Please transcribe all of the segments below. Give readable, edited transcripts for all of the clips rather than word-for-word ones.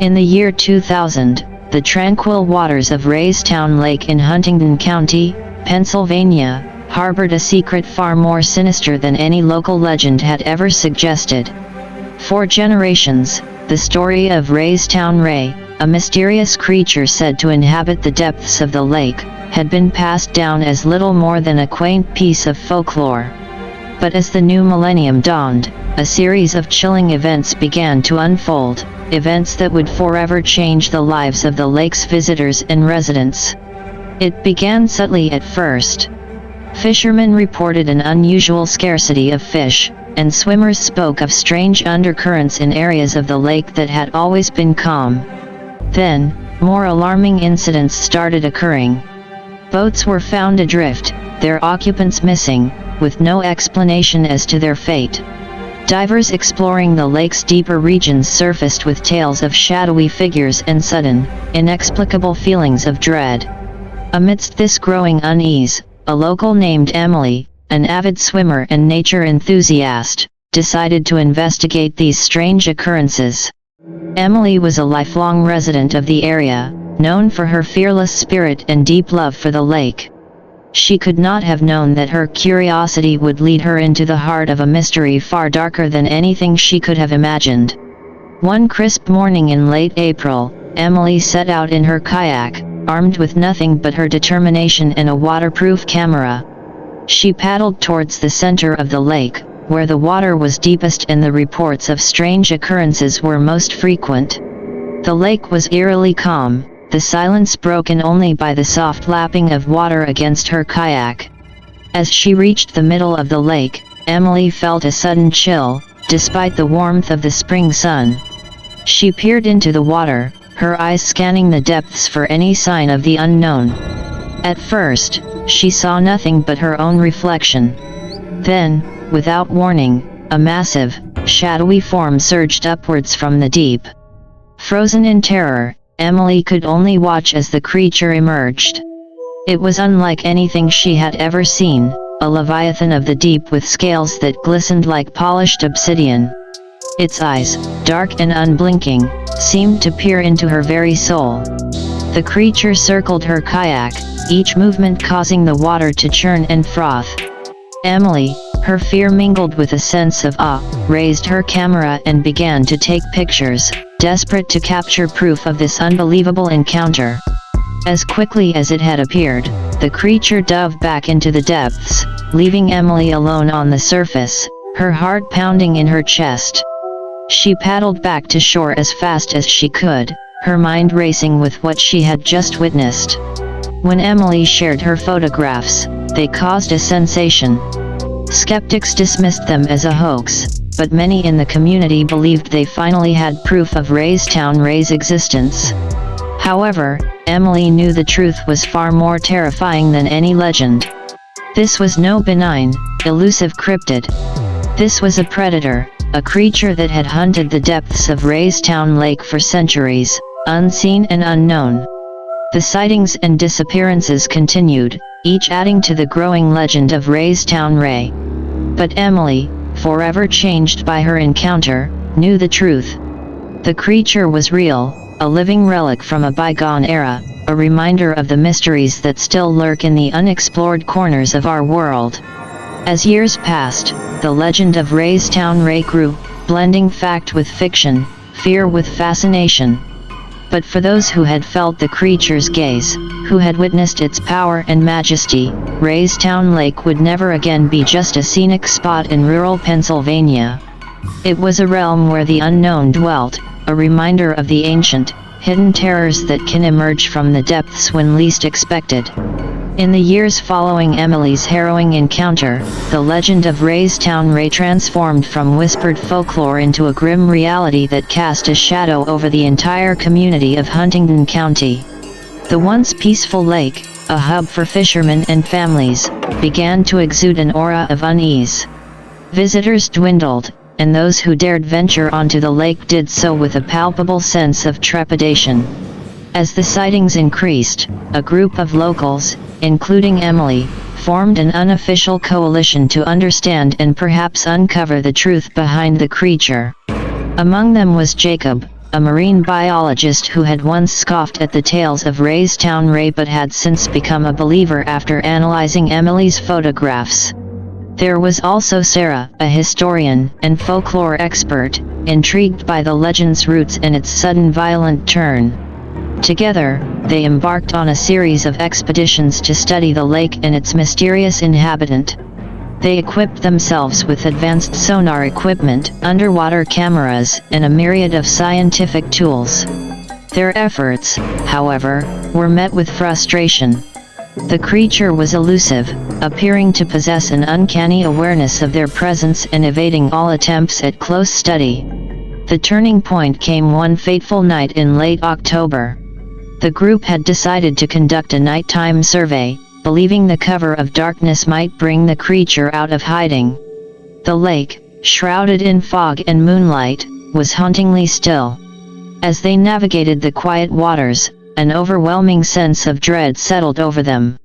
In the year 2000, the tranquil waters of Raytown Lake in Huntingdon County, Pennsylvania, harbored a secret far more sinister than any local legend had ever suggested. For generations, the story of Raytown Ray, a mysterious creature said to inhabit the depths of the lake, had been passed down as little more than a quaint piece of folklore. But as the new millennium dawned, a series of chilling events began to unfold, events that would forever change the lives of the lake's visitors and residents. It began subtly at first. Fishermen reported an unusual scarcity of fish, and swimmers spoke of strange undercurrents in areas of the lake that had always been calm. Then, more alarming incidents started occurring. Boats were found adrift, their occupants missing, with no explanation as to their fate. Divers exploring the lake's deeper regions surfaced with tales of shadowy figures and sudden, inexplicable feelings of dread. Amidst this growing unease, a local named Emily, an avid swimmer and nature enthusiast, decided to investigate these strange occurrences. Emily was a lifelong resident of the area, known for her fearless spirit and deep love for the lake. She could not have known that her curiosity would lead her into the heart of a mystery far darker than anything she could have imagined. One crisp morning in late April, Emily set out in her kayak, armed with nothing but her determination and a waterproof camera. She paddled towards the center of the lake, where the water was deepest and the reports of strange occurrences were most frequent. The lake was eerily calm, the silence broken only by the soft lapping of water against her kayak. As she reached the middle of the lake, Emily felt a sudden chill, despite the warmth of the spring sun. She peered into the water, her eyes scanning the depths for any sign of the unknown. At first, she saw nothing but her own reflection. Then, without warning, a massive, shadowy form surged upwards from the deep. Frozen in terror, Emily could only watch as the creature emerged. It was unlike anything she had ever seen, a leviathan of the deep with scales that glistened like polished obsidian. Its eyes, dark and unblinking, seemed to peer into her very soul. The creature circled her kayak, each movement causing the water to churn and froth. Emily, her fear mingled with a sense of awe, raised her camera and began to take pictures, desperate to capture proof of this unbelievable encounter. As quickly as it had appeared, the creature dove back into the depths, leaving Emily alone on the surface, her heart pounding in her chest. She paddled back to shore as fast as she could, her mind racing with what she had just witnessed. When Emily shared her photographs, they caused a sensation. Skeptics dismissed them as a hoax, but many in the community believed they finally had proof of Raytown Ray's existence. However, Emily knew the truth was far more terrifying than any legend. This was no benign, elusive cryptid. This was a predator, a creature that had hunted the depths of Raytown Lake for centuries, unseen and unknown. The sightings and disappearances continued, each adding to the growing legend of Raytown Ray. But Emily, forever changed by her encounter, knew the truth. The creature was real, a living relic from a bygone era, a reminder of the mysteries that still lurk in the unexplored corners of our world. As years passed, the legend of Raytown Ray grew, blending fact with fiction, fear with fascination. But for those who had felt the creature's gaze, who had witnessed its power and majesty, Raytown Lake would never again be just a scenic spot in rural Pennsylvania. It was a realm where the unknown dwelt, a reminder of the ancient, hidden terrors that can emerge from the depths when least expected. In the years following Emily's harrowing encounter, the legend of Raytown Ray transformed from whispered folklore into a grim reality that cast a shadow over the entire community of Huntingdon County. The once peaceful lake, a hub for fishermen and families, began to exude an aura of unease. Visitors dwindled, and those who dared venture onto the lake did so with a palpable sense of trepidation. As the sightings increased, a group of locals, including Emily, formed an unofficial coalition to understand and perhaps uncover the truth behind the creature. Among them was Jacob, a marine biologist who had once scoffed at the tales of Raytown Ray but had since become a believer after analyzing Emily's photographs. There was also Sarah, a historian and folklore expert, intrigued by the legend's roots and its sudden violent turn. Together, they embarked on a series of expeditions to study the lake and its mysterious inhabitant. They equipped themselves with advanced sonar equipment, underwater cameras, and a myriad of scientific tools. Their efforts, however, were met with frustration. The creature was elusive, appearing to possess an uncanny awareness of their presence and evading all attempts at close study. The turning point came one fateful night in late October. The group had decided to conduct a nighttime survey, believing the cover of darkness might bring the creature out of hiding. The lake, shrouded in fog and moonlight, was hauntingly still. As they navigated the quiet waters, an overwhelming sense of dread settled over them.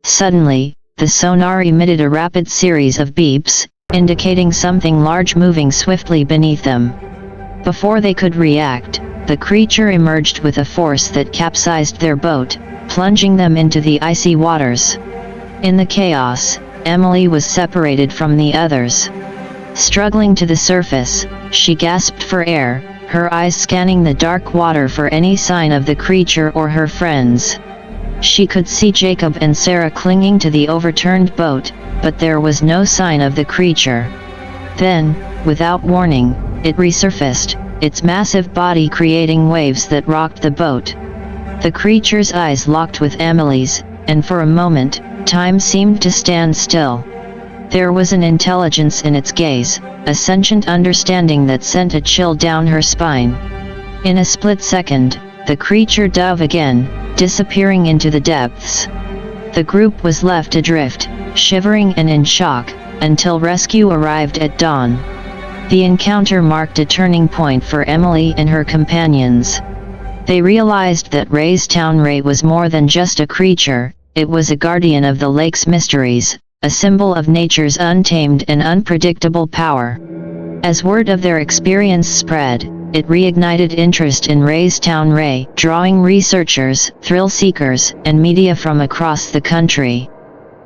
Suddenly, the sonar emitted a rapid series of beeps, indicating something large moving swiftly beneath them. Before they could react, the creature emerged with a force that capsized their boat, plunging them into the icy waters. In the chaos, Emily was separated from the others. Struggling to the surface, she gasped for air, her eyes scanning the dark water for any sign of the creature or her friends. She could see Jacob and Sarah clinging to the overturned boat, but there was no sign of the creature. Then, without warning, it resurfaced, its massive body creating waves that rocked the boat. The creature's eyes locked with Emily's, and for a moment, time seemed to stand still. There was an intelligence in its gaze, a sentient understanding that sent a chill down her spine. In a split second, the creature dove again, disappearing into the depths. The group was left adrift, shivering and in shock, until rescue arrived at dawn. The encounter marked a turning point for Emily and her companions. They realized that Raytown Ray was more than just a creature, it was a guardian of the lake's mysteries, a symbol of nature's untamed and unpredictable power. As word of their experience spread, it reignited interest in Raytown Ray, drawing researchers, thrill seekers, and media from across the country.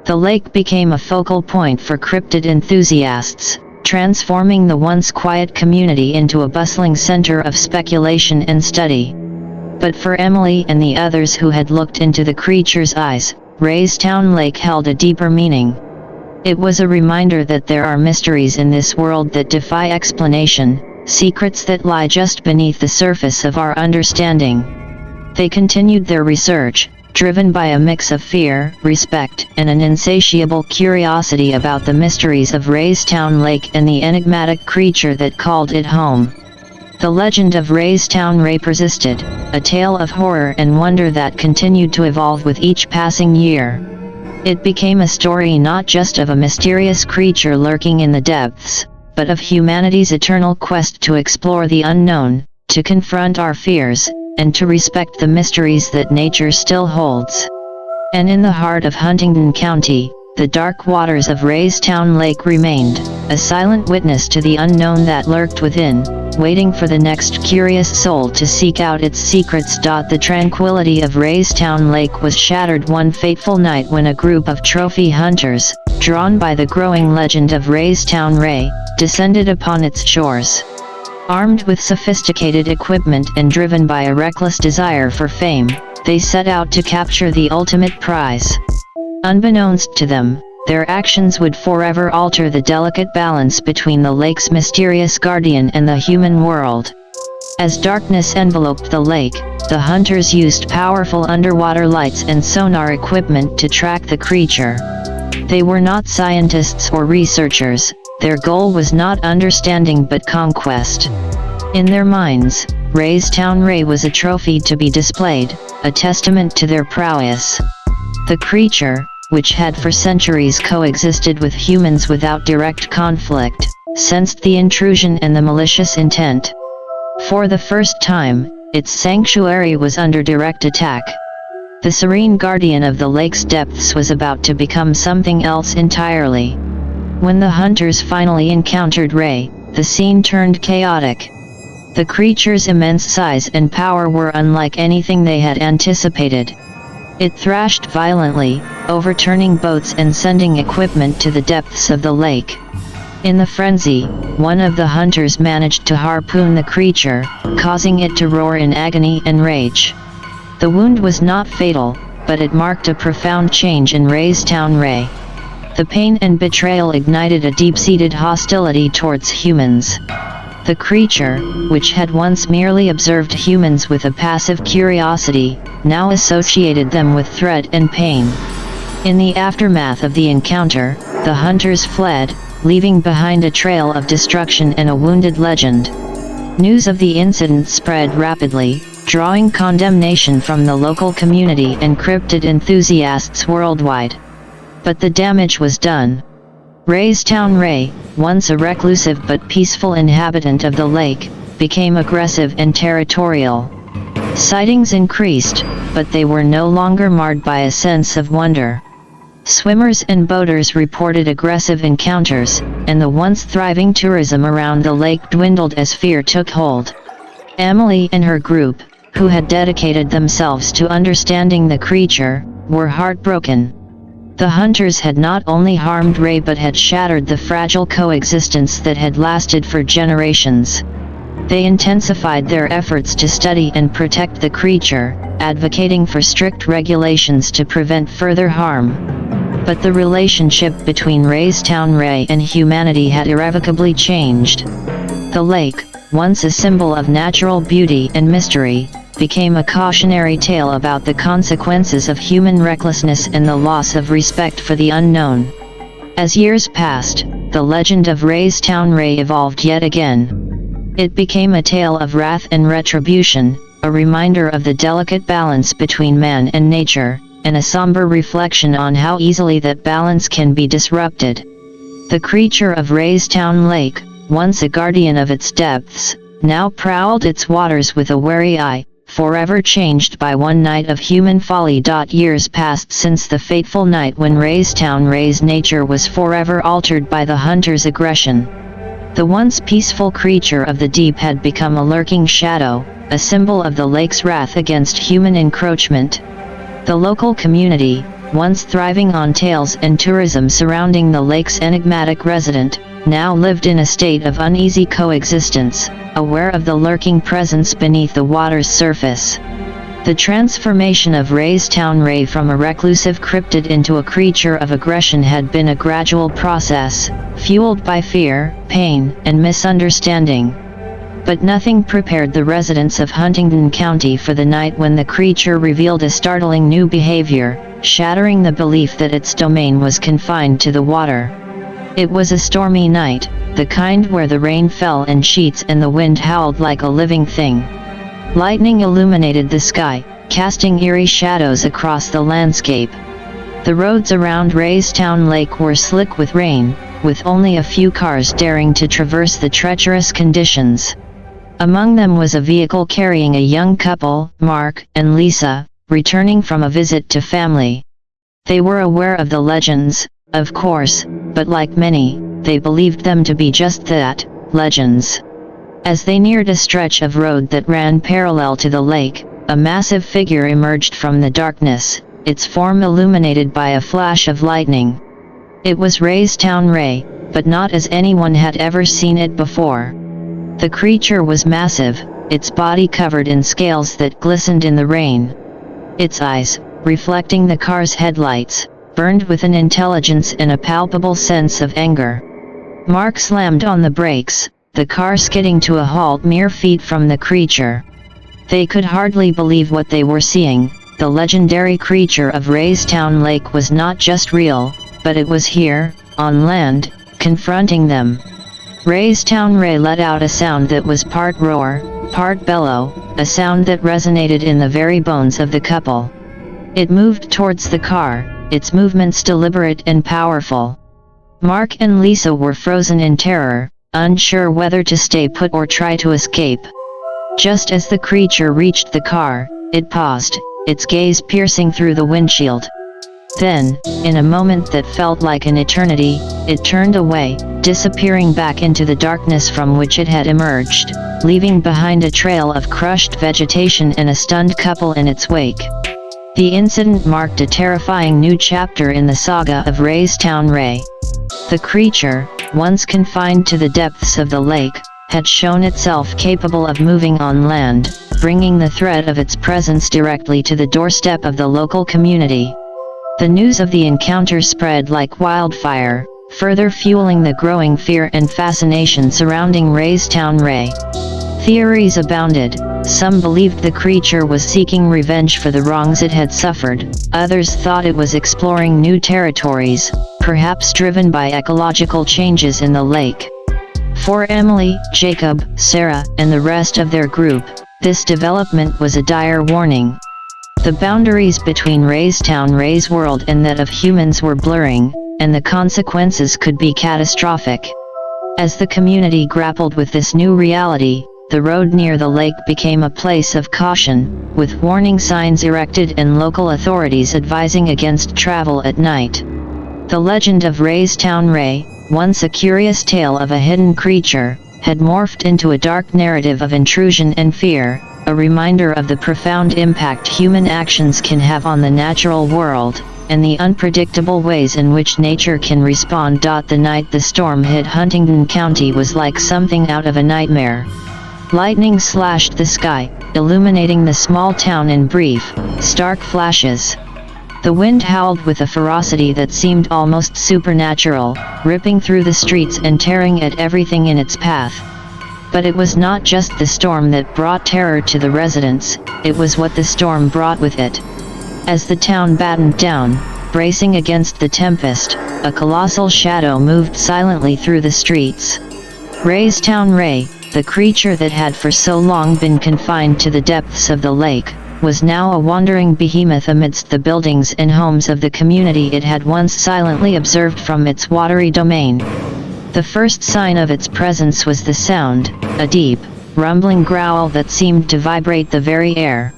The lake became a focal point for cryptid enthusiasts, transforming the once quiet community into a bustling center of speculation and study. But for Emily and the others who had looked into the creature's eyes, Raytown Lake held a deeper meaning. It was a reminder that there are mysteries in this world that defy explanation, secrets that lie just beneath the surface of our understanding. They continued their research, driven by a mix of fear, respect, and an insatiable curiosity about the mysteries of Raytown Lake and the enigmatic creature that called it home. The legend of Raytown Ray persisted, a tale of horror and wonder that continued to evolve with each passing year. It became a story not just of a mysterious creature lurking in the depths, but of humanity's eternal quest to explore the unknown, to confront our fears, and to respect the mysteries that nature still holds. And in the heart of Huntingdon County, the dark waters of Raytown Lake remained, a silent witness to the unknown that lurked within, waiting for the next curious soul to seek out its secrets. The tranquility of Raytown Lake was shattered one fateful night when a group of trophy hunters, drawn by the growing legend of Raytown Ray, descended upon its shores. Armed with sophisticated equipment and driven by a reckless desire for fame, they set out to capture the ultimate prize. Unbeknownst to them, their actions would forever alter the delicate balance between the lake's mysterious guardian and the human world. As darkness enveloped the lake, the hunters used powerful underwater lights and sonar equipment to track the creature. They were not scientists or researchers, their goal was not understanding but conquest. In their minds, Raytown Ray was a trophy to be displayed, a testament to their prowess. The creature, which had for centuries coexisted with humans without direct conflict, sensed the intrusion and the malicious intent. For the first time, its sanctuary was under direct attack. The serene guardian of the lake's depths was about to become something else entirely. When the hunters finally encountered Ray, the scene turned chaotic. The creature's immense size and power were unlike anything they had anticipated. It thrashed violently, overturning boats and sending equipment to the depths of the lake. In the frenzy, one of the hunters managed to harpoon the creature, causing it to roar in agony and rage. The wound was not fatal, but it marked a profound change in Raytown Ray. The pain and betrayal ignited a deep-seated hostility towards humans. The creature, which had once merely observed humans with a passive curiosity, now associated them with threat and pain. In the aftermath of the encounter, the hunters fled, leaving behind a trail of destruction and a wounded legend. News of the incident spread rapidly, drawing condemnation from the local community and cryptid enthusiasts worldwide. But the damage was done. Raytown Ray, once a reclusive but peaceful inhabitant of the lake, became aggressive and territorial. Sightings increased, but they were no longer marred by a sense of wonder. Swimmers and boaters reported aggressive encounters, and the once thriving tourism around the lake dwindled as fear took hold. Emily and her group, who had dedicated themselves to understanding the creature, were heartbroken. The hunters had not only harmed Ray but had shattered the fragile coexistence that had lasted for generations. They intensified their efforts to study and protect the creature, advocating for strict regulations to prevent further harm. But the relationship between Raytown Ray and humanity had irrevocably changed. The lake, once a symbol of natural beauty and mystery, became a cautionary tale about the consequences of human recklessness and the loss of respect for the unknown. As years passed, the legend of Raytown Ray evolved yet again. It became a tale of wrath and retribution, a reminder of the delicate balance between man and nature, and a somber reflection on how easily that balance can be disrupted. The creature of Raytown Lake, once a guardian of its depths, now prowled its waters with a wary eye, forever changed by one night of human folly. Years passed since the fateful night when Raytown Ray's nature was forever altered by the hunter's aggression. The once peaceful creature of the deep had become a lurking shadow, a symbol of the lake's wrath against human encroachment. The local community, once thriving on tales and tourism surrounding the lake's enigmatic resident, now lived in a state of uneasy coexistence, aware of the lurking presence beneath the water's surface. The transformation of Raytown Ray from a reclusive cryptid into a creature of aggression had been a gradual process, fueled by fear, pain, and misunderstanding. But nothing prepared the residents of Huntingdon County for the night when the creature revealed a startling new behavior, shattering the belief that its domain was confined to the water. It was a stormy night, the kind where the rain fell in sheets and the wind howled like a living thing. Lightning illuminated the sky, casting eerie shadows across the landscape. The roads around Raytown Lake were slick with rain, with only a few cars daring to traverse the treacherous conditions. Among them was a vehicle carrying a young couple, Mark and Lisa, returning from a visit to family. They were aware of the legends, of course, but like many, they believed them to be just that, legends. As they neared a stretch of road that ran parallel to the lake, a massive figure emerged from the darkness, its form illuminated by a flash of lightning. It was Raytown Ray, but not as anyone had ever seen it before. The creature was massive, its body covered in scales that glistened in the rain. Its eyes, reflecting the car's headlights, burned with an intelligence and a palpable sense of anger. Mark slammed on the brakes, the car skidding to a halt mere feet from the creature. They could hardly believe what they were seeing. The legendary creature of Raytown Lake was not just real, but it was here, on land, confronting them. Raytown Ray let out a sound that was part roar, part bellow, a sound that resonated in the very bones of the couple. It moved towards the car, its movements deliberate and powerful. Mark and Lisa were frozen in terror, unsure whether to stay put or try to escape. Just as the creature reached the car, it paused, its gaze piercing through the windshield. Then, in a moment that felt like an eternity, it turned away, disappearing back into the darkness from which it had emerged, leaving behind a trail of crushed vegetation and a stunned couple in its wake. The incident marked a terrifying new chapter in the saga of Raytown Ray. The creature, once confined to the depths of the lake, had shown itself capable of moving on land, bringing the threat of its presence directly to the doorstep of the local community. The news of the encounter spread like wildfire, further fueling the growing fear and fascination surrounding Raytown Ray. Theories abounded. Some believed the creature was seeking revenge for the wrongs it had suffered, others thought it was exploring new territories, perhaps driven by ecological changes in the lake. For Emily, Jacob, Sarah, and the rest of their group, this development was a dire warning. The boundaries between Raytown Ray's world and that of humans were blurring, and the consequences could be catastrophic. As the community grappled with this new reality, the road near the lake became a place of caution, with warning signs erected and local authorities advising against travel at night. The legend of Raytown Ray, once a curious tale of a hidden creature, had morphed into a dark narrative of intrusion and fear, a reminder of the profound impact human actions can have on the natural world, and the unpredictable ways in which nature can respond. The night the storm hit Huntingdon County was like something out of a nightmare. Lightning slashed the sky, illuminating the small town in brief, stark flashes. The wind howled with a ferocity that seemed almost supernatural, ripping through the streets and tearing at everything in its path. But it was not just the storm that brought terror to the residents, it was what the storm brought with it. As the town battened down, bracing against the tempest, a colossal shadow moved silently through the streets. Raytown Ray, the creature that had for so long been confined to the depths of the lake, was now a wandering behemoth amidst the buildings and homes of the community it had once silently observed from its watery domain. The first sign of its presence was the sound, a deep, rumbling growl that seemed to vibrate the very air.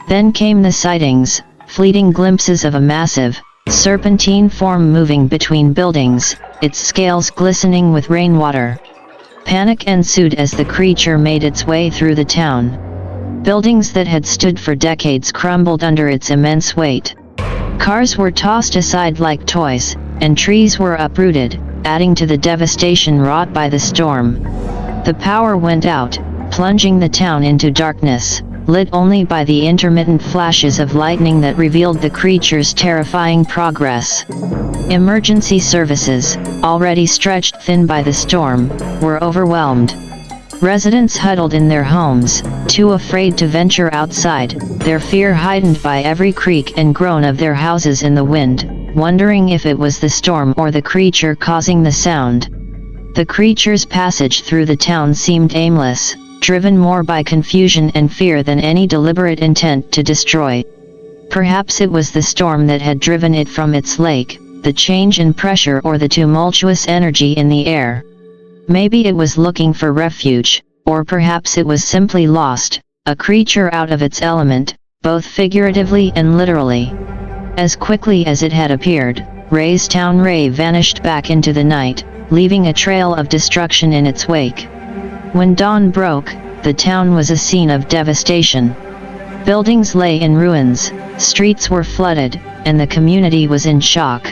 Then came the sightings, fleeting glimpses of a massive, serpentine form moving between buildings, its scales glistening with rainwater. Panic ensued as the creature made its way through the town. Buildings that had stood for decades crumbled under its immense weight. Cars were tossed aside like toys, and trees were uprooted, adding to the devastation wrought by the storm. The power went out, plunging the town into darkness, lit only by the intermittent flashes of lightning that revealed the creature's terrifying progress. Emergency services, already stretched thin by the storm, were overwhelmed. Residents huddled in their homes, too afraid to venture outside, their fear heightened by every creak and groan of their houses in the wind, wondering if it was the storm or the creature causing the sound. The creature's passage through the town seemed aimless, driven more by confusion and fear than any deliberate intent to destroy. Perhaps it was the storm that had driven it from its lake, the change in pressure or the tumultuous energy in the air. Maybe it was looking for refuge, or perhaps it was simply lost, a creature out of its element, both figuratively and literally. As quickly as it had appeared, Raytown Ray vanished back into the night, leaving a trail of destruction in its wake. When dawn broke, the town was a scene of devastation. Buildings lay in ruins, streets were flooded, and the community was in shock.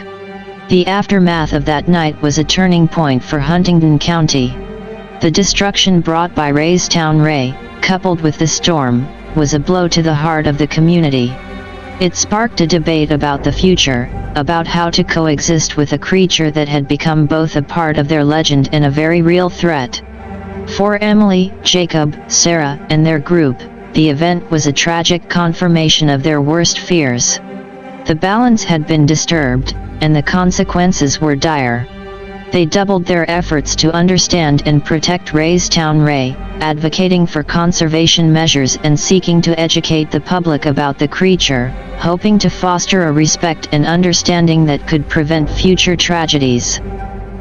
The aftermath of that night was a turning point for Huntingdon County. The destruction brought by Raytown Ray, coupled with the storm, was a blow to the heart of the community. It sparked a debate about the future, about how to coexist with a creature that had become both a part of their legend and a very real threat. For Emily, Jacob, Sarah, and their group, the event was a tragic confirmation of their worst fears. The balance had been disturbed, and the consequences were dire. They doubled their efforts to understand and protect Raytown Ray, advocating for conservation measures and seeking to educate the public about the creature, hoping to foster a respect and understanding that could prevent future tragedies.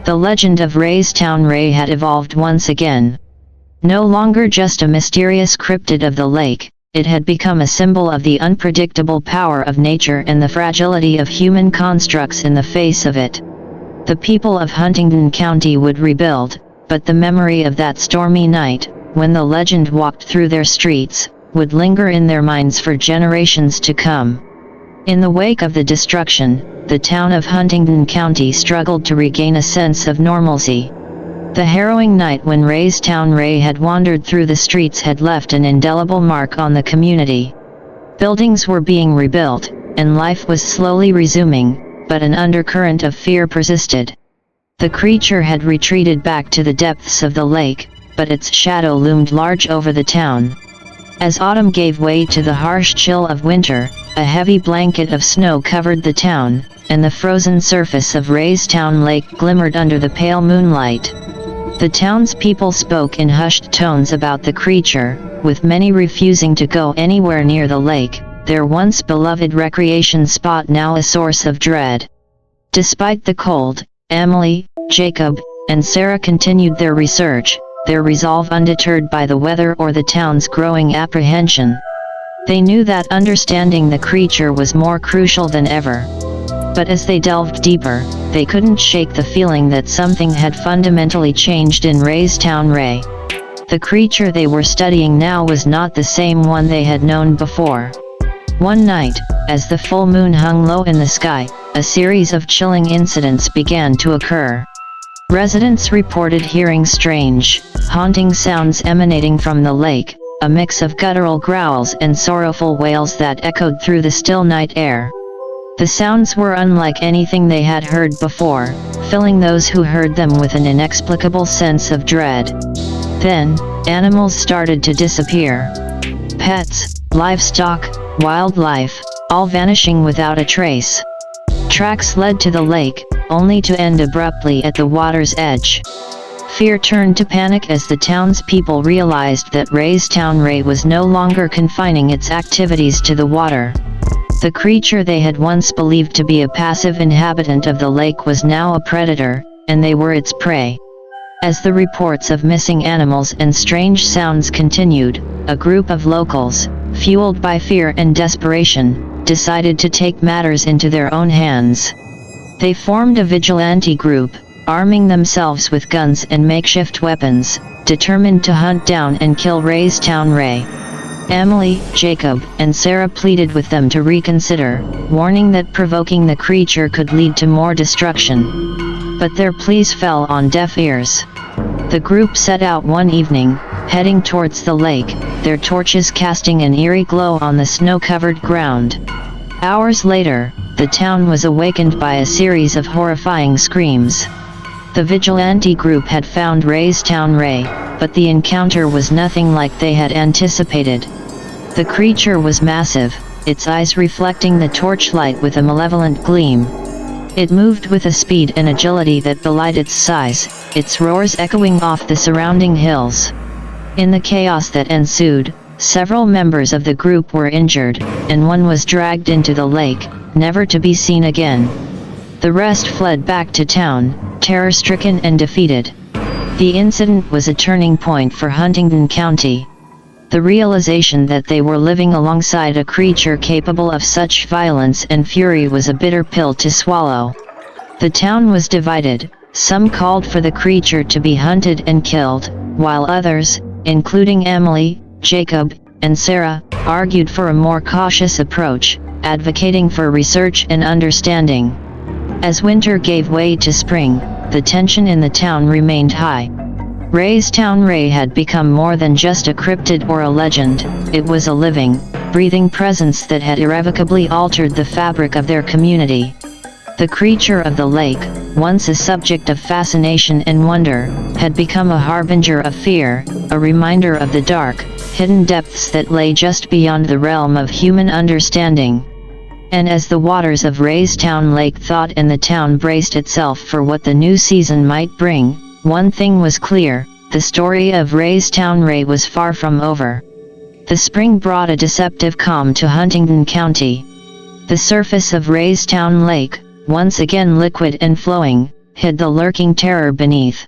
The legend of Raytown Ray had evolved once again. No longer just a mysterious cryptid of the lake, it had become a symbol of the unpredictable power of nature and the fragility of human constructs in the face of it. The people of Huntingdon County would rebuild, but the memory of that stormy night, when the legend walked through their streets, would linger in their minds for generations to come. In the wake of the destruction, the town of Huntingdon County struggled to regain a sense of normalcy. The harrowing night when Raytown Ray had wandered through the streets had left an indelible mark on the community. Buildings were being rebuilt, and life was slowly resuming, but an undercurrent of fear persisted. The creature had retreated back to the depths of the lake, but its shadow loomed large over the town. As autumn gave way to the harsh chill of winter, a heavy blanket of snow covered the town, and the frozen surface of Raytown Lake glimmered under the pale moonlight. The townspeople spoke in hushed tones about the creature, with many refusing to go anywhere near the lake, their once beloved recreation spot now a source of dread. Despite the cold, Emily, Jacob, and Sarah continued their research, their resolve undeterred by the weather or the town's growing apprehension. They knew that understanding the creature was more crucial than ever. But as they delved deeper, they couldn't shake the feeling that something had fundamentally changed in Raytown Ray. The creature they were studying now was not the same one they had known before. One night, as the full moon hung low in the sky, a series of chilling incidents began to occur. Residents reported hearing strange, haunting sounds emanating from the lake, a mix of guttural growls and sorrowful wails that echoed through the still night air. The sounds were unlike anything they had heard before, filling those who heard them with an inexplicable sense of dread. Then, animals started to disappear. Pets, livestock, wildlife, all vanishing without a trace. Tracks led to the lake, only to end abruptly at the water's edge. Fear turned to panic as the townspeople realized that Raytown Ray was no longer confining its activities to the water. The creature they had once believed to be a passive inhabitant of the lake was now a predator, and they were its prey. As the reports of missing animals and strange sounds continued, a group of locals, fueled by fear and desperation, decided to take matters into their own hands. They formed a vigilante group, arming themselves with guns and makeshift weapons, determined to hunt down and kill Raytown Ray. Emily, Jacob, and Sarah pleaded with them to reconsider, warning that provoking the creature could lead to more destruction. But their pleas fell on deaf ears. The group set out one evening, heading towards the lake, their torches casting an eerie glow on the snow-covered ground. Hours later, the town was awakened by a series of horrifying screams. The vigilante group had found Raytown Ray, but the encounter was nothing like they had anticipated. The creature was massive, its eyes reflecting the torchlight with a malevolent gleam. It moved with a speed and agility that belied its size, its roars echoing off the surrounding hills. In the chaos that ensued, several members of the group were injured, and one was dragged into the lake, never to be seen again. The rest fled back to town, terror-stricken and defeated. The incident was a turning point for Huntingdon County. The realization that they were living alongside a creature capable of such violence and fury was a bitter pill to swallow. The town was divided, some called for the creature to be hunted and killed, while others, including Emily, Jacob, and Sarah, argued for a more cautious approach, advocating for research and understanding. As winter gave way to spring, the tension in the town remained high. Raytown Ray had become more than just a cryptid or a legend, it was a living, breathing presence that had irrevocably altered the fabric of their community. The creature of the lake, once a subject of fascination and wonder, had become a harbinger of fear, a reminder of the dark, hidden depths that lay just beyond the realm of human understanding. And as the waters of Raytown Lake thawed and the town braced itself for what the new season might bring, one thing was clear, the story of Raytown Ray was far from over. The spring brought a deceptive calm to Huntingdon County. The surface of Raytown Lake, once again liquid and flowing, hid the lurking terror beneath.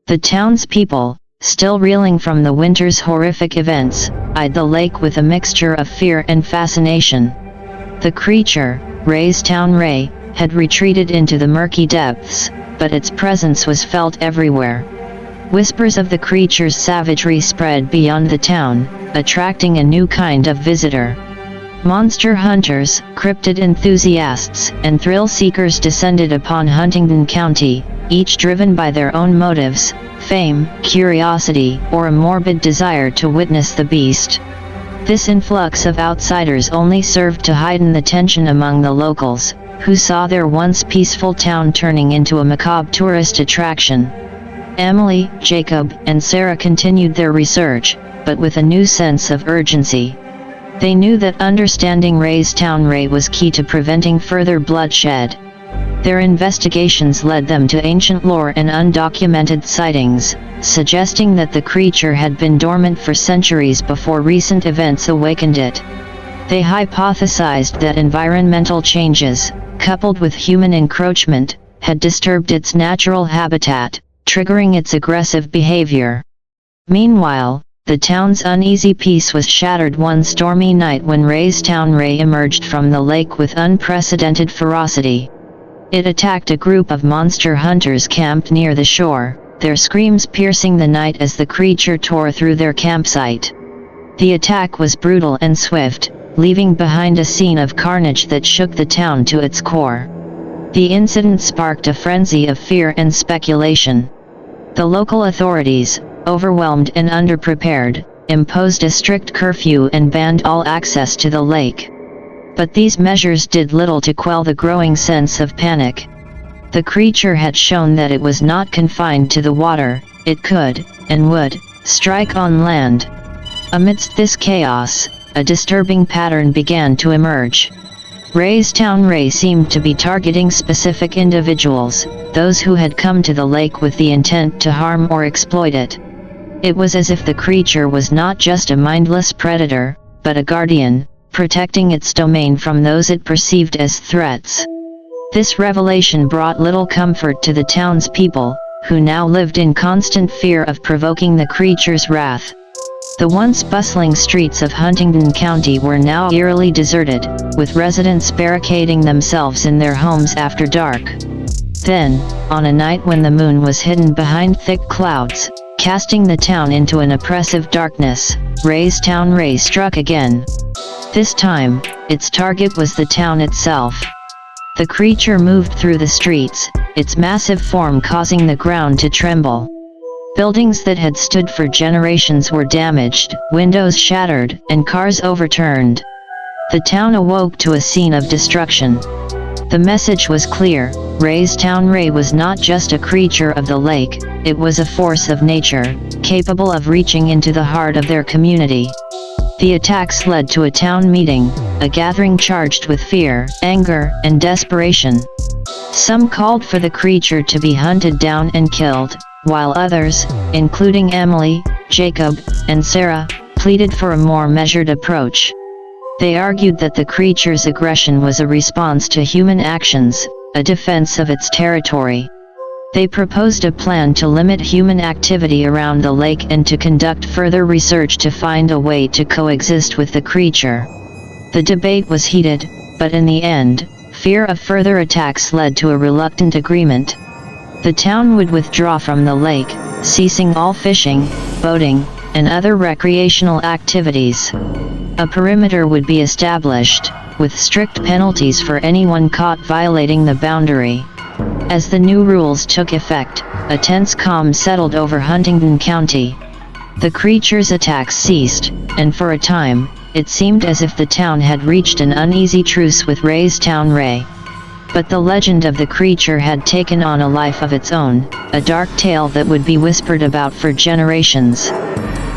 The townspeople, still reeling from the winter's horrific events, eyed the lake with a mixture of fear and fascination. The creature, Raytown Ray, had retreated into the murky depths, but its presence was felt everywhere. Whispers of the creature's savagery spread beyond the town, attracting a new kind of visitor. Monster hunters, cryptid enthusiasts, and thrill-seekers descended upon Huntingdon County, each driven by their own motives, fame, curiosity, or a morbid desire to witness the beast. This influx of outsiders only served to heighten the tension among the locals, who saw their once peaceful town turning into a macabre tourist attraction. Emily, Jacob, and Sarah continued their research, but with a new sense of urgency. They knew that understanding Raytown Ray was key to preventing further bloodshed. Their investigations led them to ancient lore and undocumented sightings, suggesting that the creature had been dormant for centuries before recent events awakened it. They hypothesized that environmental changes, coupled with human encroachment, had disturbed its natural habitat, triggering its aggressive behavior. Meanwhile, the town's uneasy peace was shattered one stormy night when Raytown Ray emerged from the lake with unprecedented ferocity. It attacked a group of monster hunters camped near the shore, their screams piercing the night as the creature tore through their campsite. The attack was brutal and swift, leaving behind a scene of carnage that shook the town to its core. The incident sparked a frenzy of fear and speculation. The local authorities, overwhelmed and underprepared, imposed a strict curfew and banned all access to the lake. But these measures did little to quell the growing sense of panic. The creature had shown that it was not confined to the water, it could, and would, strike on land. Amidst this chaos, a disturbing pattern began to emerge. Raytown Ray seemed to be targeting specific individuals, those who had come to the lake with the intent to harm or exploit it. It was as if the creature was not just a mindless predator, but a guardian, protecting its domain from those it perceived as threats. This revelation brought little comfort to the townspeople, who now lived in constant fear of provoking the creature's wrath. The once bustling streets of Huntingdon County were now eerily deserted, with residents barricading themselves in their homes after dark. Then, on a night when the moon was hidden behind thick clouds, casting the town into an oppressive darkness, Raytown Ray struck again. This time, its target was the town itself. The creature moved through the streets, its massive form causing the ground to tremble. Buildings that had stood for generations were damaged, windows shattered, and cars overturned. The town awoke to a scene of destruction. The message was clear: Raytown Ray was not just a creature of the lake, it was a force of nature, capable of reaching into the heart of their community. The attacks led to a town meeting, a gathering charged with fear, anger, and desperation. Some called for the creature to be hunted down and killed, while others, including Emily, Jacob, and Sarah, pleaded for a more measured approach. They argued that the creature's aggression was a response to human actions, a defense of its territory. They proposed a plan to limit human activity around the lake and to conduct further research to find a way to coexist with the creature. The debate was heated, but in the end, fear of further attacks led to a reluctant agreement. The town would withdraw from the lake, ceasing all fishing, boating, and other recreational activities. A perimeter would be established, with strict penalties for anyone caught violating the boundary. As the new rules took effect, a tense calm settled over Huntingdon County. The creature's attacks ceased, and for a time, it seemed as if the town had reached an uneasy truce with Raytown Ray. But the legend of the creature had taken on a life of its own, a dark tale that would be whispered about for generations.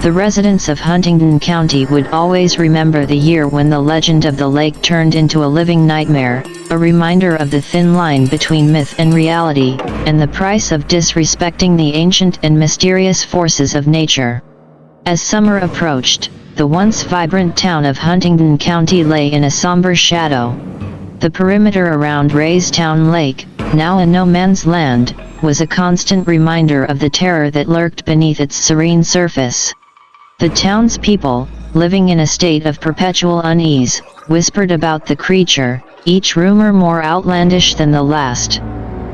The residents of Huntingdon County would always remember the year when the legend of the lake turned into a living nightmare, a reminder of the thin line between myth and reality, and the price of disrespecting the ancient and mysterious forces of nature. As summer approached, the once vibrant town of Huntingdon County lay in a somber shadow. The perimeter around Raytown Lake, now a no-man's land, was a constant reminder of the terror that lurked beneath its serene surface. The townspeople, living in a state of perpetual unease, whispered about the creature, each rumor more outlandish than the last.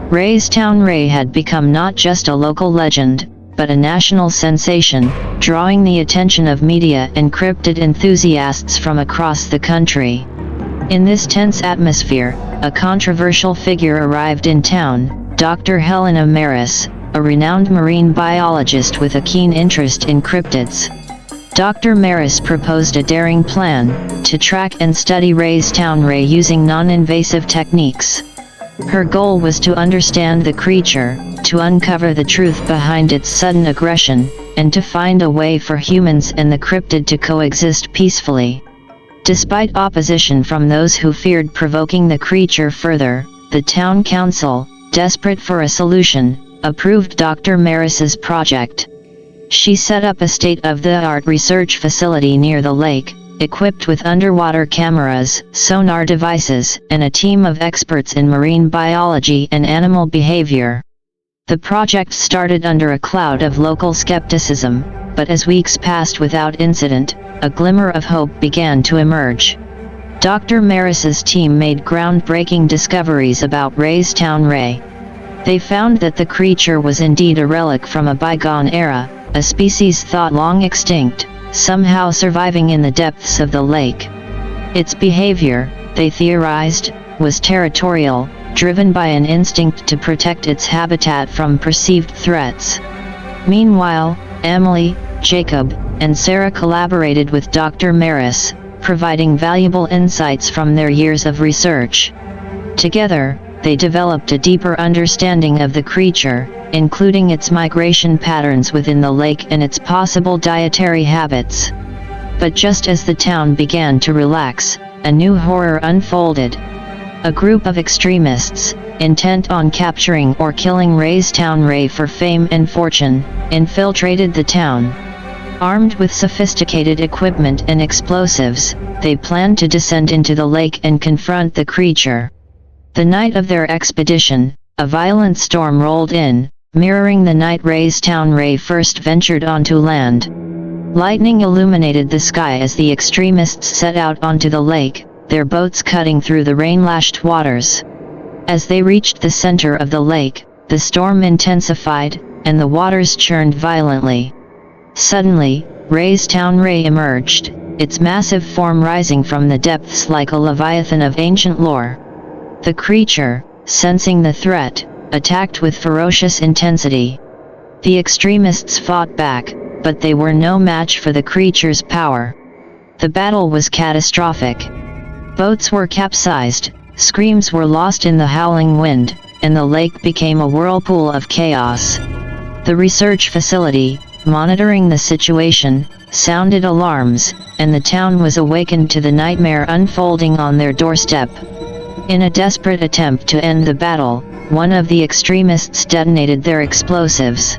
Raytown Ray had become not just a local legend, but a national sensation, drawing the attention of media and cryptid enthusiasts from across the country. In this tense atmosphere, a controversial figure arrived in town, Dr. Helena Maris, a renowned marine biologist with a keen interest in cryptids. Dr. Maris proposed a daring plan, to track and study Raytown Ray using non-invasive techniques. Her goal was to understand the creature, to uncover the truth behind its sudden aggression, and to find a way for humans and the cryptid to coexist peacefully. Despite opposition from those who feared provoking the creature further, the town council, desperate for a solution, approved Dr. Maris's project. She set up a state-of-the-art research facility near the lake, equipped with underwater cameras, sonar devices, and a team of experts in marine biology and animal behavior. The project started under a cloud of local skepticism, but as weeks passed without incident, a glimmer of hope began to emerge. Dr. Maris's team made groundbreaking discoveries about Raytown Ray. They found that the creature was indeed a relic from a bygone era, a species thought long extinct, somehow surviving in the depths of the lake. Its behavior, they theorized, was territorial, driven by an instinct to protect its habitat from perceived threats. Meanwhile, Emily, Jacob, and Sarah collaborated with Dr. Maris, providing valuable insights from their years of research. Together, they developed a deeper understanding of the creature, including its migration patterns within the lake and its possible dietary habits. But just as the town began to relax, a new horror unfolded. A group of extremists, intent on capturing or killing Raytown Ray for fame and fortune, infiltrated the town. Armed with sophisticated equipment and explosives, they planned to descend into the lake and confront the creature. The night of their expedition, a violent storm rolled in, mirroring the night Raytown Ray first ventured onto land. Lightning illuminated the sky as the extremists set out onto the lake, their boats cutting through the rain-lashed waters. As they reached the center of the lake, the storm intensified, and the waters churned violently. Suddenly, Raytown Ray emerged, its massive form rising from the depths like a leviathan of ancient lore. The creature, sensing the threat, attacked with ferocious intensity. The extremists fought back, but they were no match for the creature's power. The battle was catastrophic. Boats were capsized, screams were lost in the howling wind, and the lake became a whirlpool of chaos. The research facility, monitoring the situation, sounded alarms, and the town was awakened to the nightmare unfolding on their doorstep. In a desperate attempt to end the battle, one of the extremists detonated their explosives.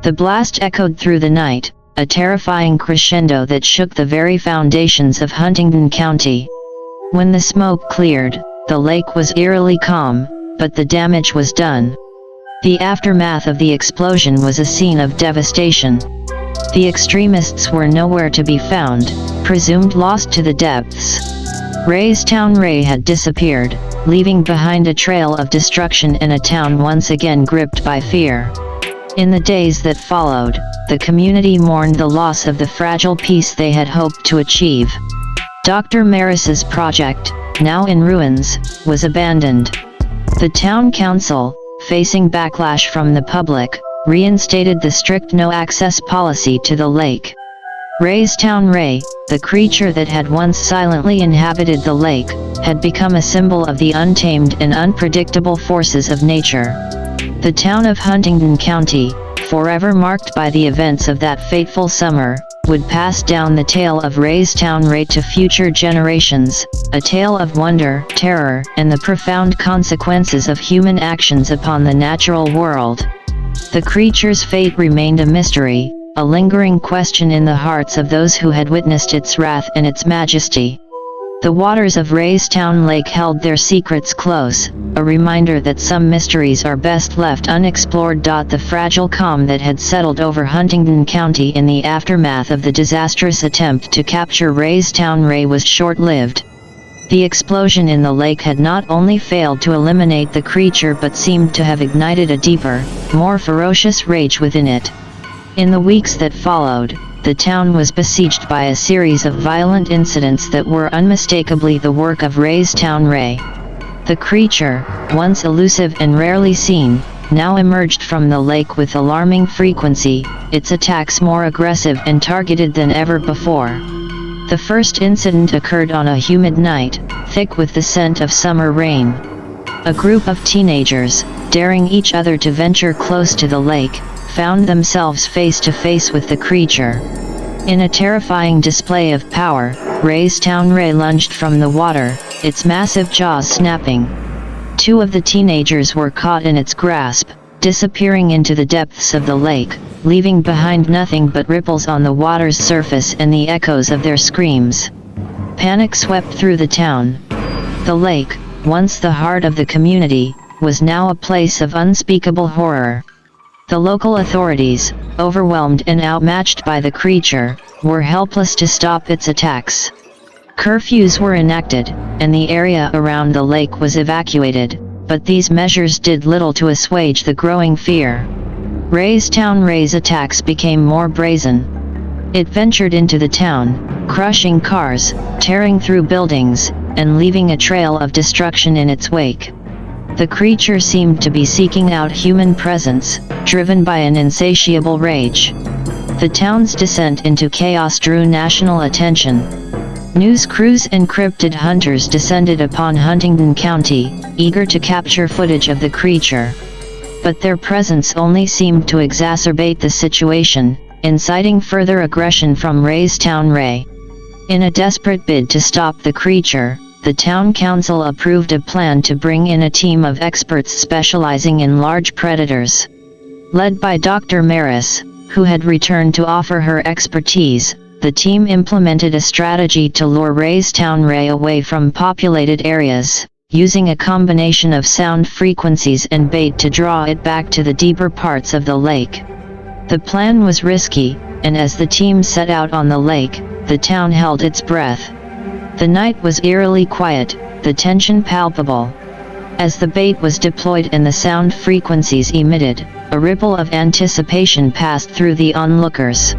The blast echoed through the night, a terrifying crescendo that shook the very foundations of Huntingdon County. When the smoke cleared, the lake was eerily calm, but the damage was done. The aftermath of the explosion was a scene of devastation. The extremists were nowhere to be found, presumed lost to the depths. Raytown Ray had disappeared, leaving behind a trail of destruction and a town once again gripped by fear. In the days that followed, the community mourned the loss of the fragile peace they had hoped to achieve. Dr. Maris's project, now in ruins, was abandoned. The town council, facing backlash from the public, reinstated the strict no-access policy to the lake. Raytown Ray, the creature that had once silently inhabited the lake, had become a symbol of the untamed and unpredictable forces of nature. The town of Huntingdon County, forever marked by the events of that fateful summer, would pass down the tale of Raytown Ray to future generations, a tale of wonder, terror, and the profound consequences of human actions upon the natural world. The creature's fate remained a mystery, a lingering question in the hearts of those who had witnessed its wrath and its majesty. The waters of Raytown Lake held their secrets close, a reminder that some mysteries are best left unexplored. The fragile calm that had settled over Huntingdon County in the aftermath of the disastrous attempt to capture Raytown Ray was short-lived. The explosion in the lake had not only failed to eliminate the creature but seemed to have ignited a deeper, more ferocious rage within it. In the weeks that followed, the town was besieged by a series of violent incidents that were unmistakably the work of Raytown Ray. The creature, once elusive and rarely seen, now emerged from the lake with alarming frequency, its attacks more aggressive and targeted than ever before. The first incident occurred on a humid night, thick with the scent of summer rain. A group of teenagers, daring each other to venture close to the lake, found themselves face to face with the creature. In a terrifying display of power, Raytown Ray lunged from the water, its massive jaws snapping. Two of the teenagers were caught in its grasp, disappearing into the depths of the lake, leaving behind nothing but ripples on the water's surface and the echoes of their screams. Panic swept through the town. The lake, once the heart of the community, was now a place of unspeakable horror. The local authorities, overwhelmed and outmatched by the creature, were helpless to stop its attacks. Curfews were enacted, and the area around the lake was evacuated, but these measures did little to assuage the growing fear. Raytown Ray's attacks became more brazen. It ventured into the town, crushing cars, tearing through buildings, and leaving a trail of destruction in its wake. The creature seemed to be seeking out human presence, driven by an insatiable rage. The town's descent into chaos drew national attention. News crews and cryptid hunters descended upon Huntingdon County, eager to capture footage of the creature. But their presence only seemed to exacerbate the situation, inciting further aggression from Raytown Ray. In a desperate bid to stop the creature, the town council approved a plan to bring in a team of experts specializing in large predators. Led by Dr. Maris, who had returned to offer her expertise, the team implemented a strategy to lure Raytown Ray away from populated areas, using a combination of sound frequencies and bait to draw it back to the deeper parts of the lake. The plan was risky, and as the team set out on the lake, the town held its breath. The night was eerily quiet, the tension palpable. As the bait was deployed and the sound frequencies emitted, a ripple of anticipation passed through the onlookers.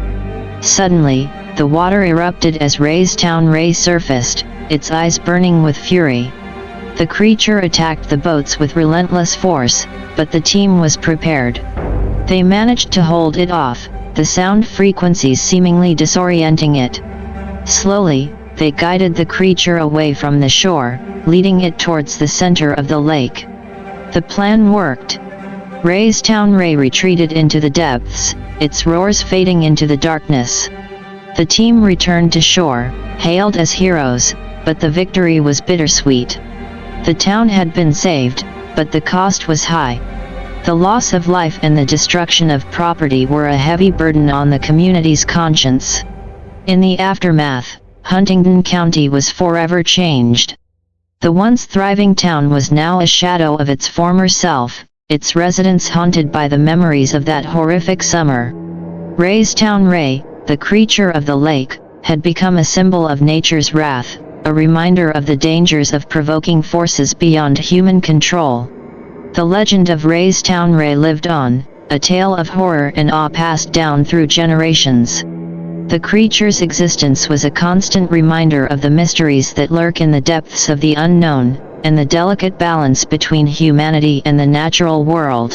Suddenly, the water erupted as Raytown Ray surfaced, its eyes burning with fury. The creature attacked the boats with relentless force, but the team was prepared. They managed to hold it off, the sound frequencies seemingly disorienting it. Slowly, they guided the creature away from the shore, leading it towards the center of the lake. The plan worked. Raytown Ray retreated into the depths, its roars fading into the darkness. The team returned to shore, hailed as heroes, but the victory was bittersweet. The town had been saved, but the cost was high. The loss of life and the destruction of property were a heavy burden on the community's conscience. In the aftermath, Huntingdon County was forever changed. The once thriving town was now a shadow of its former self, its residents haunted by the memories of that horrific summer. Raytown Ray, the creature of the lake, had become a symbol of nature's wrath, a reminder of the dangers of provoking forces beyond human control. The legend of Raytown Ray lived on, a tale of horror and awe passed down through generations. The creature's existence was a constant reminder of the mysteries that lurk in the depths of the unknown, and the delicate balance between humanity and the natural world.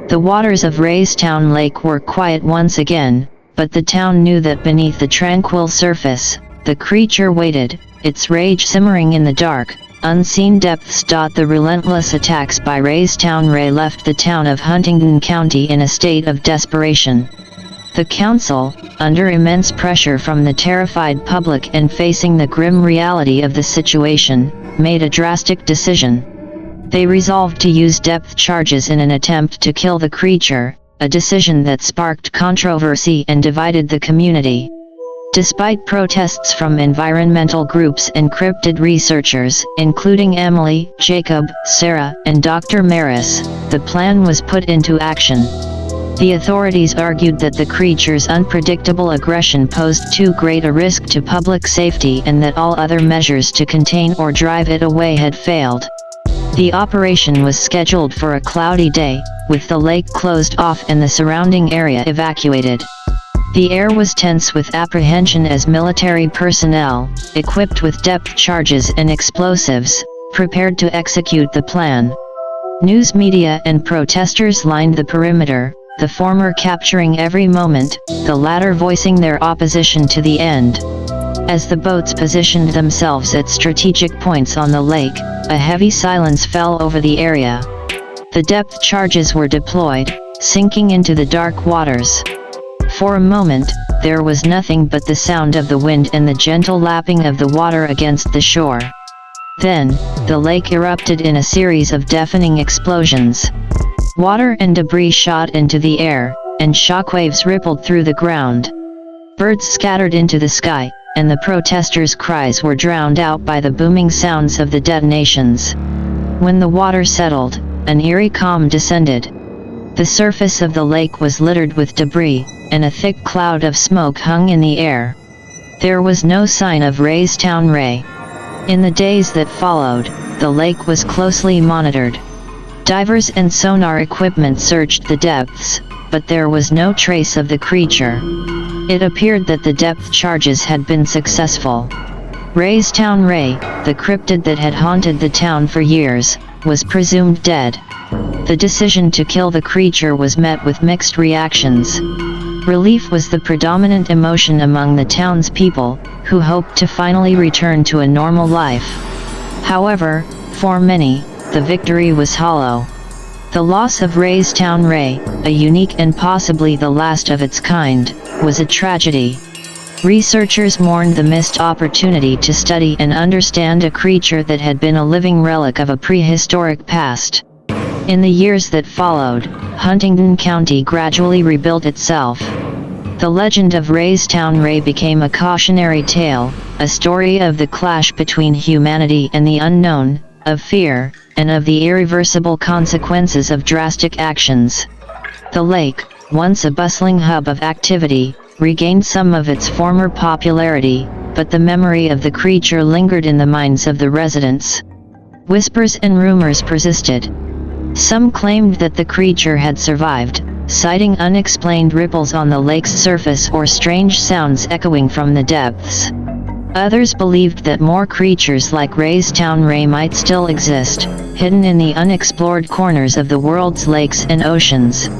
The waters of Raytown Lake were quiet once again, but the town knew that beneath the tranquil surface, the creature waited, its rage simmering in the dark, unseen depths. The relentless attacks by Raytown Ray left the town of Huntingdon County in a state of desperation. The council, under immense pressure from the terrified public and facing the grim reality of the situation, made a drastic decision. They resolved to use depth charges in an attempt to kill the creature, a decision that sparked controversy and divided the community. Despite protests from environmental groups and cryptid researchers, including Emily, Jacob, Sarah, and Dr. Maris, the plan was put into action. The authorities argued that the creature's unpredictable aggression posed too great a risk to public safety and that all other measures to contain or drive it away had failed. The operation was scheduled for a cloudy day, with the lake closed off and the surrounding area evacuated. The air was tense with apprehension as military personnel, equipped with depth charges and explosives, prepared to execute the plan. News media and protesters lined the perimeter, the former capturing every moment, the latter voicing their opposition to the end. As the boats positioned themselves at strategic points on the lake, a heavy silence fell over the area. The depth charges were deployed, sinking into the dark waters. For a moment, there was nothing but the sound of the wind and the gentle lapping of the water against the shore. Then, the lake erupted in a series of deafening explosions. Water and debris shot into the air, and shockwaves rippled through the ground. Birds scattered into the sky, and the protesters' cries were drowned out by the booming sounds of the detonations. When the water settled, an eerie calm descended. The surface of the lake was littered with debris, and a thick cloud of smoke hung in the air. There was no sign of Raytown Ray. In the days that followed, the lake was closely monitored. Divers and sonar equipment searched the depths, but there was no trace of the creature. It appeared that the depth charges had been successful. Raytown Ray, the cryptid that had haunted the town for years, was presumed dead. The decision to kill the creature was met with mixed reactions. Relief was the predominant emotion among the townspeople, who hoped to finally return to a normal life. However, for many, the victory was hollow. The loss of Raytown Ray, a unique and possibly the last of its kind, was a tragedy. Researchers mourned the missed opportunity to study and understand a creature that had been a living relic of a prehistoric past. In the years that followed, Huntingdon County gradually rebuilt itself. The legend of Raytown Ray became a cautionary tale, a story of the clash between humanity and the unknown, of fear, and of the irreversible consequences of drastic actions. The lake, once a bustling hub of activity, regained some of its former popularity, but the memory of the creature lingered in the minds of the residents. Whispers and rumors persisted. Some claimed that the creature had survived, citing unexplained ripples on the lake's surface or strange sounds echoing from the depths. Others believed that more creatures like Raytown Ray might still exist, hidden in the unexplored corners of the world's lakes and oceans.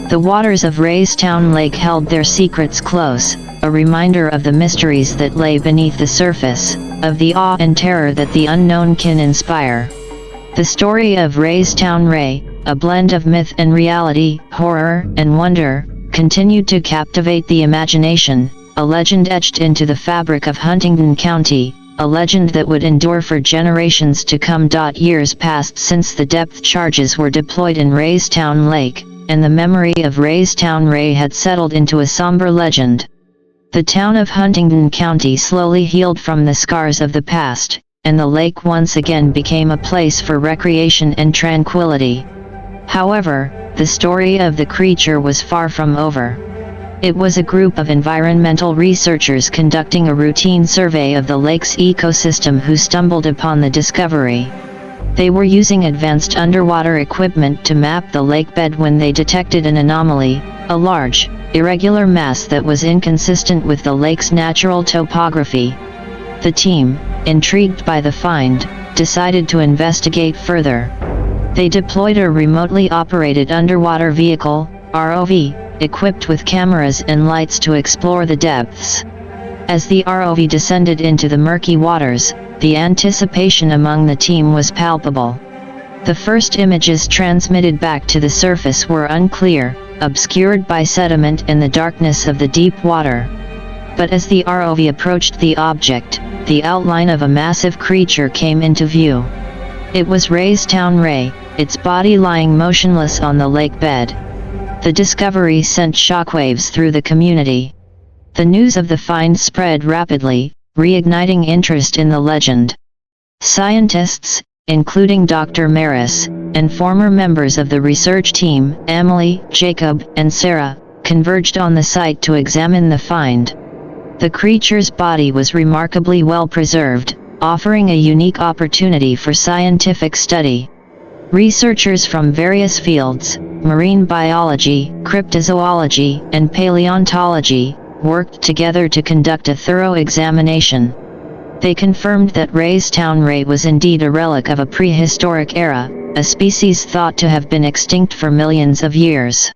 The waters of Raytown Lake held their secrets close, a reminder of the mysteries that lay beneath the surface, of the awe and terror that the unknown can inspire. The story of Raytown Ray, a blend of myth and reality, horror and wonder, continued to captivate the imagination, a legend etched into the fabric of Huntingdon County, a legend that would endure for generations to come. Years passed since the depth charges were deployed in Raytown Lake, and the memory of Raytown Ray had settled into a somber legend. The town of Huntingdon County slowly healed from the scars of the past, and the lake once again became a place for recreation and tranquility. However, the story of the creature was far from over. It was a group of environmental researchers conducting a routine survey of the lake's ecosystem who stumbled upon the discovery. They were using advanced underwater equipment to map the lake bed when they detected an anomaly, a large, irregular mass that was inconsistent with the lake's natural topography. The team, intrigued by the find, decided to investigate further. They deployed a remotely operated underwater vehicle, ROV, equipped with cameras and lights to explore the depths. As the ROV descended into the murky waters, the anticipation among the team was palpable. The first images transmitted back to the surface were unclear, obscured by sediment and the darkness of the deep water. But as the ROV approached the object, the outline of a massive creature came into view. It was Raytown Ray, its body lying motionless on the lake bed. The discovery sent shockwaves through the community. The news of the find spread rapidly, reigniting interest in the legend. Scientists, including Dr. Maris, and former members of the research team, Emily, Jacob, and Sarah, converged on the site to examine the find. The creature's body was remarkably well preserved, offering a unique opportunity for scientific study. Researchers from various fields, marine biology, cryptozoology, and paleontology, worked together to conduct a thorough examination. They confirmed that Raytown Ray was indeed a relic of a prehistoric era, a species thought to have been extinct for millions of years.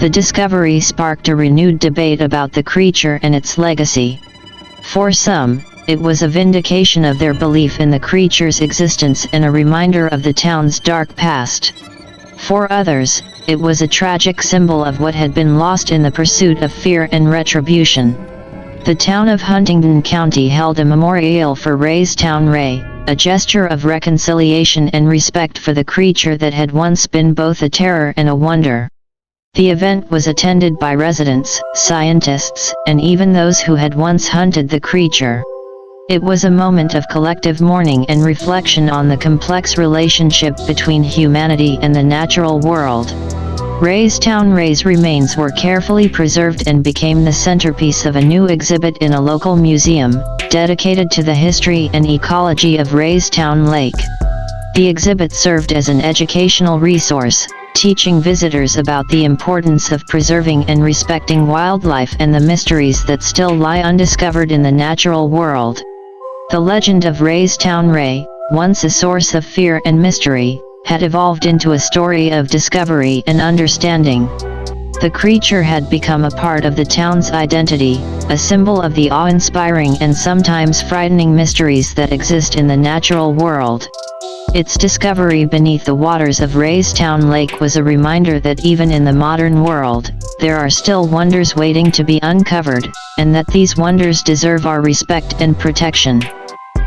The discovery sparked a renewed debate about the creature and its legacy. For some, it was a vindication of their belief in the creature's existence and a reminder of the town's dark past. For others, it was a tragic symbol of what had been lost in the pursuit of fear and retribution. The town of Huntingdon County held a memorial for Raytown Ray, a gesture of reconciliation and respect for the creature that had once been both a terror and a wonder. The event was attended by residents, scientists, and even those who had once hunted the creature. It was a moment of collective mourning and reflection on the complex relationship between humanity and the natural world. Raytown Ray's remains were carefully preserved and became the centerpiece of a new exhibit in a local museum, dedicated to the history and ecology of Raytown Lake. The exhibit served as an educational resource, teaching visitors about the importance of preserving and respecting wildlife and the mysteries that still lie undiscovered in the natural world. The legend of Raytown Ray, once a source of fear and mystery, had evolved into a story of discovery and understanding. The creature had become a part of the town's identity, a symbol of the awe-inspiring and sometimes frightening mysteries that exist in the natural world. Its discovery beneath the waters of Raytown Lake was a reminder that even in the modern world, there are still wonders waiting to be uncovered, and that these wonders deserve our respect and protection.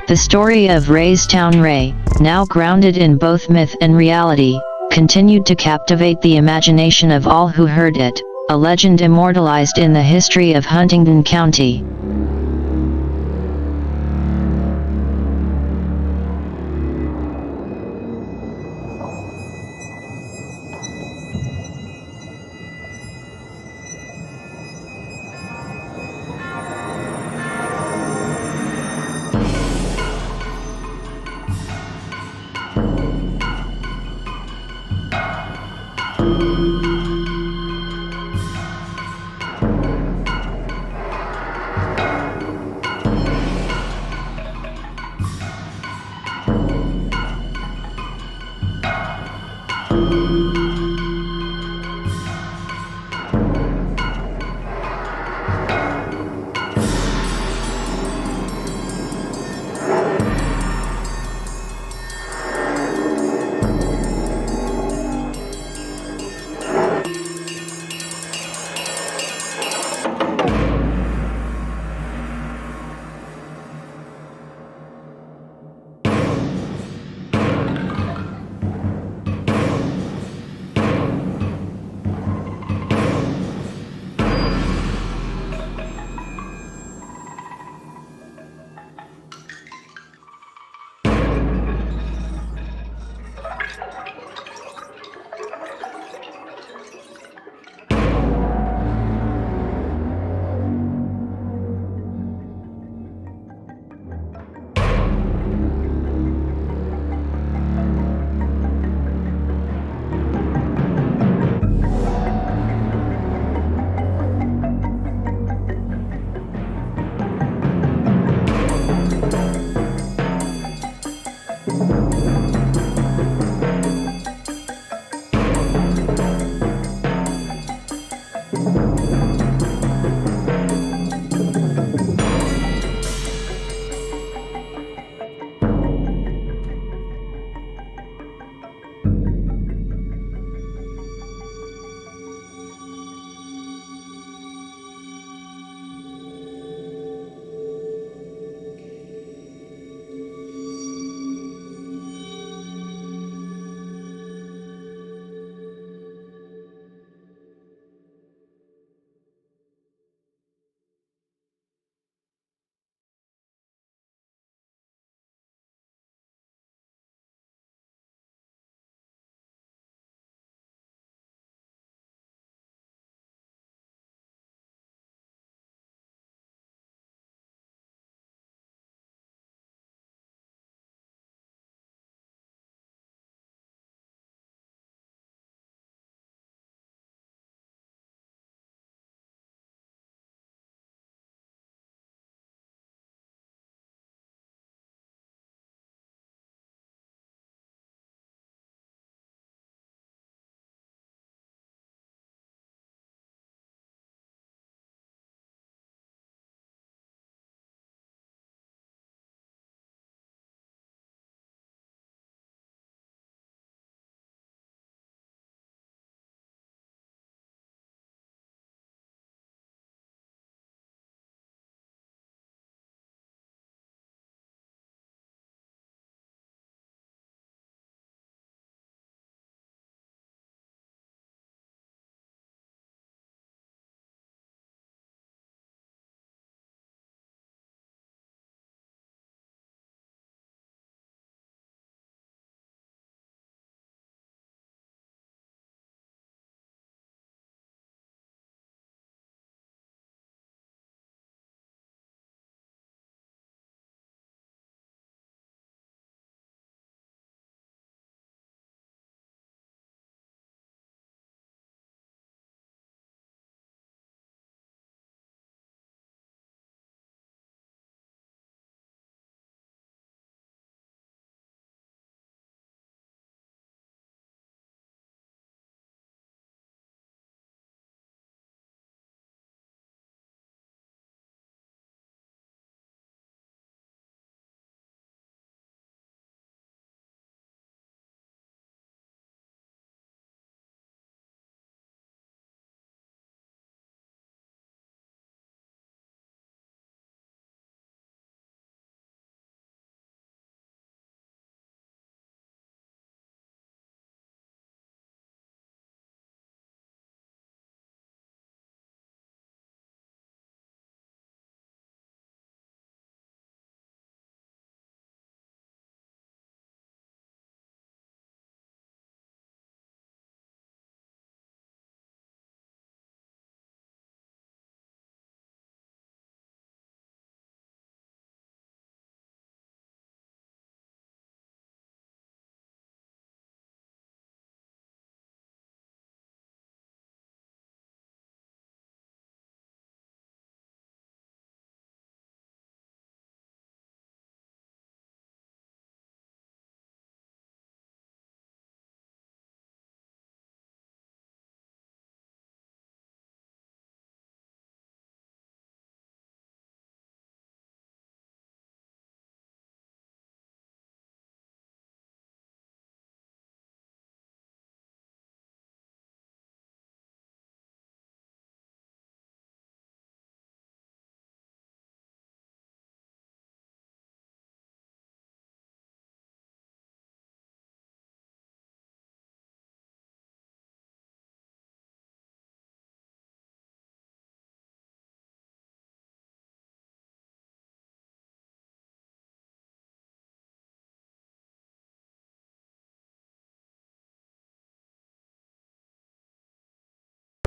The story of Raytown Ray, now grounded in both myth and reality, continued to captivate the imagination of all who heard it, a legend immortalized in the history of Huntingdon County.